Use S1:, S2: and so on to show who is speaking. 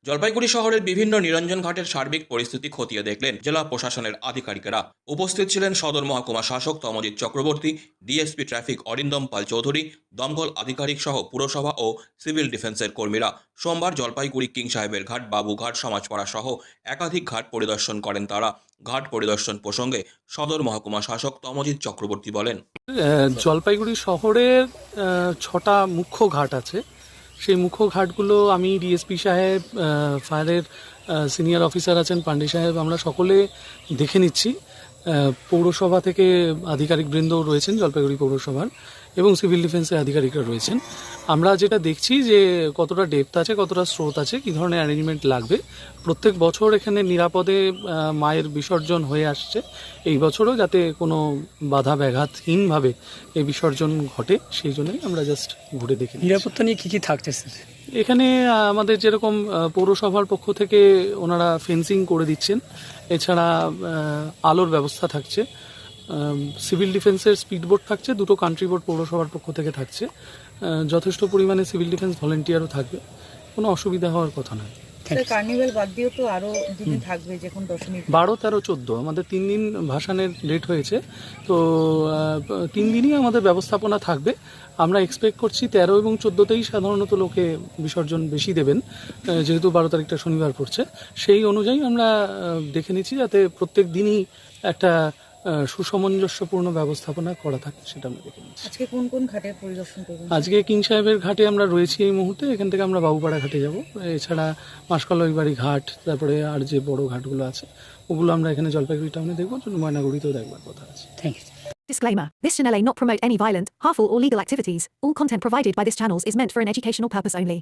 S1: জলপাইগুড়ি শহরের বিভিন্ন নিরঞ্জন ঘাটের সার্বিক পরিস্থিতি খতিয়ে দেখলেন জেলা প্রশাসনের আধিকারিকেরা। উপস্থিত ছিলেন সদর মহকুমা শাসক তমজিৎ চক্রবর্তী, ডিএসপি ট্রাফিক অরিন্দম পাল চৌধুরী, দমকল আধিকারিক সহ পুরসভা ও সিভিল ডিফেন্সের কর্মীরা। সোমবার জলপাইগুড়ি কিং সাহেবের ঘাট, বাবুঘাট, সমাজপাড়া সহ একাধিক ঘাট পরিদর্শন করেন তারা। ঘাট পরিদর্শন প্রসঙ্গে সদর মহকুমা শাসক তমজিৎ চক্রবর্তী বলেন,
S2: জলপাইগুড়ি শহরের ৬টা মুখ্য ঘাট আছে। সেই মুখ্য ঘাটগুলো আমি ডিএসপি সাহেব, ফায়ারের সিনিয়র অফিসার আছেন পান্ডে সাহেব, আমরা সকলে দেখে নিচ্ছি। পৌরসভা থেকে আধিকারিকবৃন্দও রয়েছেন জলপাইগুড়ি পৌরসভার, এবং সিভিল ডিফেন্সের আধিকারিকরা রয়েছেন। আমরা যেটা দেখছি যে কতটা ডেপথ আছে, কতটা স্রোত আছে, কী ধরনের অ্যারেঞ্জমেন্ট লাগবে। প্রত্যেক বছর এখানে নিরাপদে মায়ের বিসর্জন হয়ে আসছে। এই বছরও যাতে কোনো বাধা ব্যাঘাতহীনভাবে এই বিসর্জন ঘটে, সেই জন্যই আমরা জাস্ট ঘুরে দেখি।
S3: নিরাপত্তা নিয়ে কী কী থাকছে স্যার?
S2: এখানে আমাদের যেরকম পৌরসভার পক্ষ থেকে ওনারা ফেন্সিং করে দিচ্ছেন, এছাড়া আলোর ব্যবস্থা থাকছে, সিভিল ডিফেন্সের স্পিড বোট থাকছে, দুটো কান্ট্রি বোট পৌরসভার পক্ষ থেকে থাকছে, যথেষ্ট পরিমাণে সিভিল ডিফেন্স ভলেন্টিয়ারও থাকবে। কোনো অসুবিধা হওয়ার কথা নয়।
S4: কার্নিভ্যাল বাদ দিয়েও তো আরো দুদিন থাকবে, যখন দশমী
S2: 12, 13, 14 আমাদের 3 দিন ভাসানের ডেট হয়েছে। তো 3 দিনই আমাদের ব্যবস্থাপনা থাকবে। আমরা এক্সপেক্ট করছি 13 এবং 14তেই সাধারণত লোকে বিসর্জন বেশি দেবেন, যেহেতু 12 তারিখটা শনিবার পড়ছে। সেই অনুযায়ী আমরা দেখে নিচ্ছি যাতে প্রত্যেক দিনই একটা সুসামঞ্জস্যপূর্ণ ব্যবস্থাপনা করা থাকে, সেটা আমরা দেখে নিচ্ছি।
S4: আজকে কোন কোন ঘাটের পরিদর্শন করবেন?
S2: আজকে কিং সাহেবের ঘাটে আমরা রয়েছি এই মুহূর্তে। এখান থেকে আমরা বাবুপাড়া ঘাটে যাব। এছাড়া মাসকলবাড়ি ঘাট, তারপরে আর যে বড় ঘাটগুলো আছে ওগুলো আমরা এখানে জলপাইগুড়ি টাউনে দেখবো, ময়নাগুড়িতেও দেখবার কথা আছে।
S3: Thank you.
S5: Disclaimer. This channel may not promote any violent, harmful or legal activities. All content provided by this channel is meant for an educational purpose only.